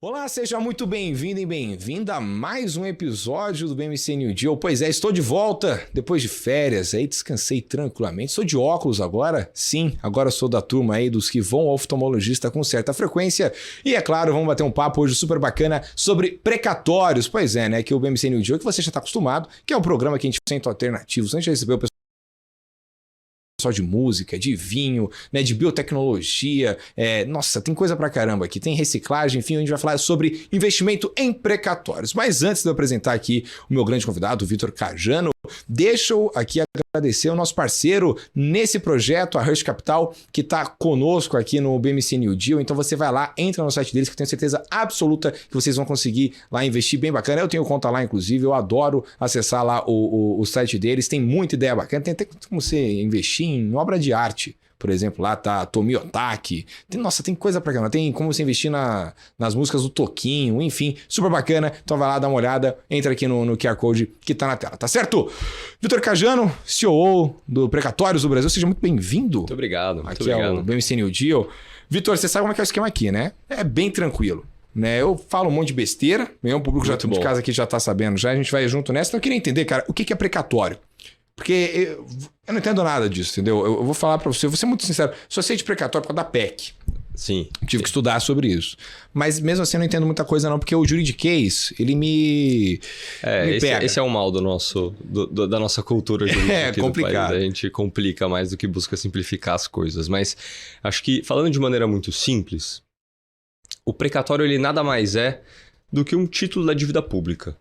Olá, seja muito bem-vindo e bem-vinda a mais um episódio do BMC New Deal. Pois é, estou de volta depois de férias, aí descansei tranquilamente. Sou de óculos agora, sim, agora sou da turma aí dos que vão ao oftalmologista com certa frequência. E é claro, vamos bater um papo hoje super bacana sobre precatórios. Pois é, né, que o BMC New Deal, que você já está acostumado, que é um programa que a gente centro alternativos. A gente recebeu o pessoal de música, de vinho, né, de biotecnologia, nossa, tem coisa pra caramba aqui, tem reciclagem, enfim, a gente vai falar sobre investimento em precatórios. Mas antes de eu apresentar aqui o meu grande convidado, o Vitor Cajano, deixa eu aqui agradecer ao nosso parceiro nesse projeto, a Rush Capital, que está conosco aqui no BMC New Deal. Então você vai lá, entra no site deles, que eu tenho certeza absoluta que vocês vão conseguir lá investir bem bacana. Eu tenho conta lá, inclusive, eu adoro acessar lá o site deles, tem muita ideia bacana, tem até como você investir em obra de arte. Por exemplo, lá tá Tomi Otaki. Nossa, tem coisa pra caramba. Tem como você investir nas músicas do Toquinho, enfim, super bacana. Então vai lá, dá uma olhada, entra aqui no QR Code que tá na tela, tá certo? Vitor Cajano, CEO do Precatórios do Brasil, seja muito bem-vindo. Muito obrigado. Muito aqui obrigado. É o BMC New Deal. Vitor, você sabe como é que é o esquema aqui, né? É bem tranquilo. Né? Eu falo um monte de besteira, o público já de casa aqui já tá sabendo já, a gente vai junto nessa. Então eu queria entender, cara, o que é precatório? Porque eu não entendo nada disso, entendeu? Eu vou falar pra você, vou ser muito sincero, só sei de precatório por causa da PEC. Sim. Tive que estudar sobre isso. Mas mesmo assim eu não entendo muita coisa não, porque o juridiquês, ele me pega. Esse é o mal da nossa cultura jurídica aqui complicado. Do país. A gente complica mais do que busca simplificar as coisas. Mas acho que, falando de maneira muito simples, o precatório ele nada mais é do que um título da dívida pública.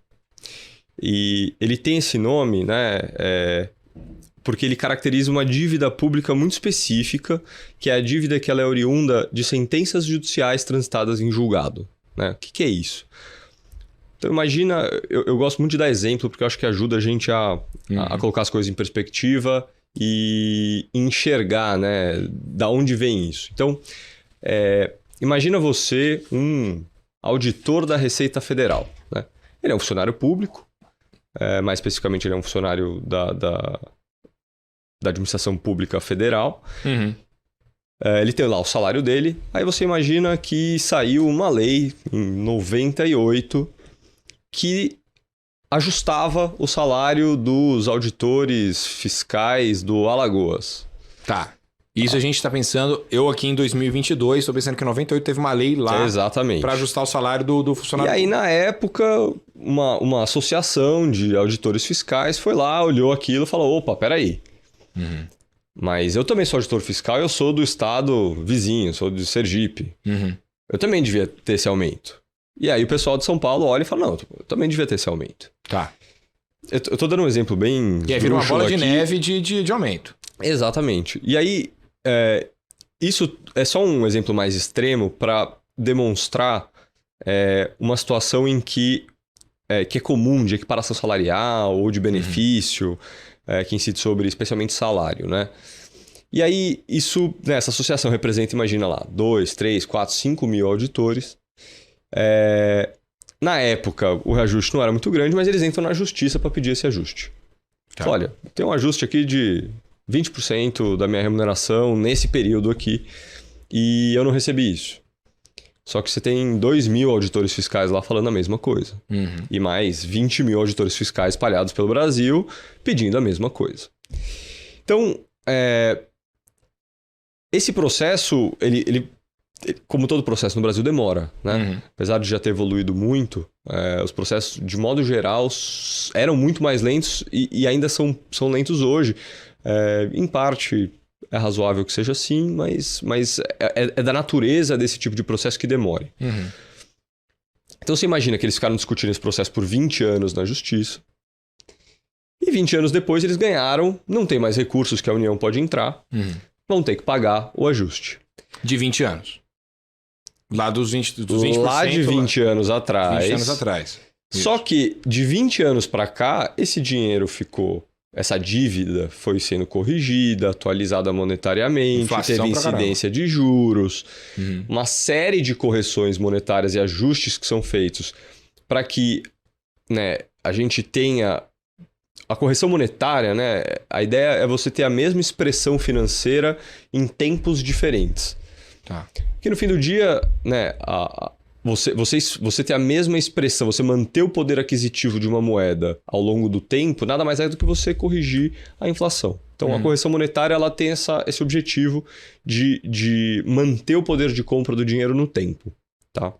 E ele tem esse nome, né, porque ele caracteriza uma dívida pública muito específica, que é a dívida que ela é oriunda de sentenças judiciais transitadas em julgado. Né? O que é isso? Então imagina, eu gosto muito de dar exemplo, porque eu acho que ajuda a gente a colocar as coisas em perspectiva e enxergar, né, da onde vem isso. Então, imagina você um auditor da Receita Federal. Né? Ele é um funcionário público, mais especificamente ele é um funcionário da administração pública federal. Uhum. Ele tem lá o salário dele. Aí você imagina que saiu uma lei em 98 que ajustava o salário dos auditores fiscais do Alagoas. Tá. Isso a gente está pensando, eu aqui em 2022, estou pensando que em 98 teve uma lei lá para ajustar o salário do funcionário. E aí, na época, uma associação de auditores fiscais foi lá, olhou aquilo e falou, opa, peraí. Uhum. Mas eu também sou auditor fiscal e eu sou do estado vizinho, sou de Sergipe. Uhum. Eu também devia ter esse aumento. E aí o pessoal de São Paulo olha e fala, não, eu também devia ter esse aumento. Tá. Eu tô dando um exemplo bem... E aí vira uma bola de neve de aumento. Exatamente. E aí... isso é só um exemplo mais extremo para demonstrar uma situação em que é comum de equiparação salarial ou de benefício, que incide sobre especialmente salário, né? E aí, isso, né, essa associação representa, imagina lá, 2, 3, 4, 5 mil auditores. Na época, o reajuste não era muito grande, mas eles entram na justiça para pedir esse ajuste. Tá. Olha, tem um ajuste aqui de 20% da minha remuneração nesse período aqui e eu não recebi isso. Só que você tem 2 mil auditores fiscais lá falando a mesma coisa. Uhum. E mais 20 mil auditores fiscais espalhados pelo Brasil pedindo a mesma coisa. Então, esse processo, ele, como todo processo no Brasil, demora. Né? Uhum. Apesar de já ter evoluído muito, os processos, de modo geral, eram muito mais lentos e ainda são lentos hoje. Em parte é razoável que seja assim, mas é da natureza desse tipo de processo que demore. Uhum. Então você imagina que eles ficaram discutindo esse processo por 20 anos na justiça. E 20 anos depois eles ganharam, não tem mais recursos que a União pode entrar, vão ter que pagar o ajuste. De 20 anos. Lá dos 20%. Lá de 20 anos atrás. 20 anos atrás. Só que de 20 anos para cá, esse dinheiro ficou... Essa dívida foi sendo corrigida, atualizada monetariamente, teve incidência de juros, uma série de correções monetárias e ajustes que são feitos para que, né, a gente tenha... A correção monetária, né, a ideia é você ter a mesma expressão financeira em tempos diferentes. Tá. Que no fim do dia, né, você ter a mesma expressão, você manter o poder aquisitivo de uma moeda ao longo do tempo, nada mais é do que você corrigir a inflação. Então, a correção monetária ela tem esse objetivo de manter o poder de compra do dinheiro no tempo. Tá?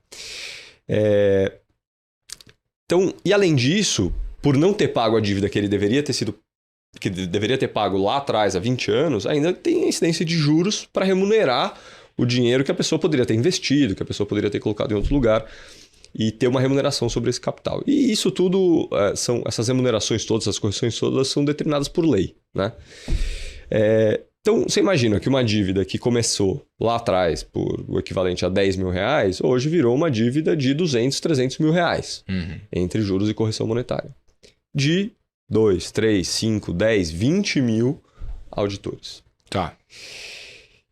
Então, e além disso, por não ter pago a dívida que ele deveria ter pago lá atrás, há 20 anos, ainda tem a incidência de juros para remunerar o dinheiro que a pessoa poderia ter investido, que a pessoa poderia ter colocado em outro lugar e ter uma remuneração sobre esse capital. E isso tudo, essas remunerações todas, essas correções todas são determinadas por lei, né? Então, você imagina que uma dívida que começou lá atrás por o equivalente a 10 mil reais, hoje virou uma dívida de 200, 300 mil reais, entre juros e correção monetária. De 2, 3, 5, 10, 20 mil auditores. Tá.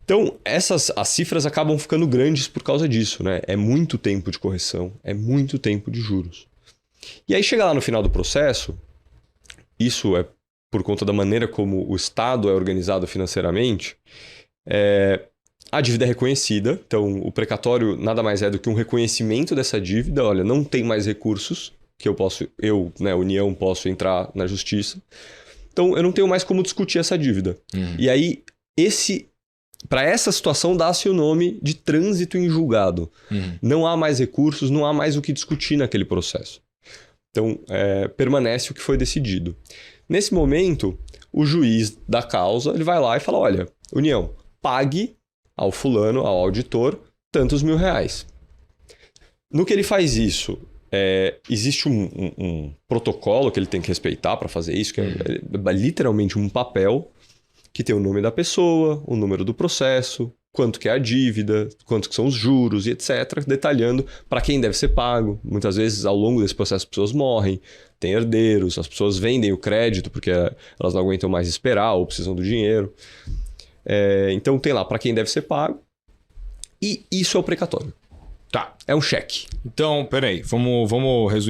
Então, as cifras acabam ficando grandes por causa disso, né? É muito tempo de correção, é muito tempo de juros. E aí chega lá no final do processo, isso é por conta da maneira como o Estado é organizado financeiramente, a dívida é reconhecida, então o precatório nada mais é do que um reconhecimento dessa dívida, olha, não tem mais recursos que União, posso entrar na justiça, então eu não tenho mais como discutir essa dívida. E aí, para essa situação, dá-se o nome de trânsito em julgado. Não há mais recursos, não há mais o que discutir naquele processo. Então, permanece o que foi decidido. Nesse momento, o juiz da causa ele vai lá e fala, olha, União, pague ao fulano, ao auditor, tantos mil reais. No que ele faz isso, existe um protocolo que ele tem que respeitar para fazer isso, que é literalmente um papel que tem o nome da pessoa, o número do processo, quanto que é a dívida, quanto que são os juros e etc., detalhando para quem deve ser pago. Muitas vezes, ao longo desse processo, as pessoas morrem, tem herdeiros, as pessoas vendem o crédito porque elas não aguentam mais esperar ou precisam do dinheiro. Então, tem lá para quem deve ser pago e isso é o precatório. Tá. É um cheque. Então, peraí, vamos resumir.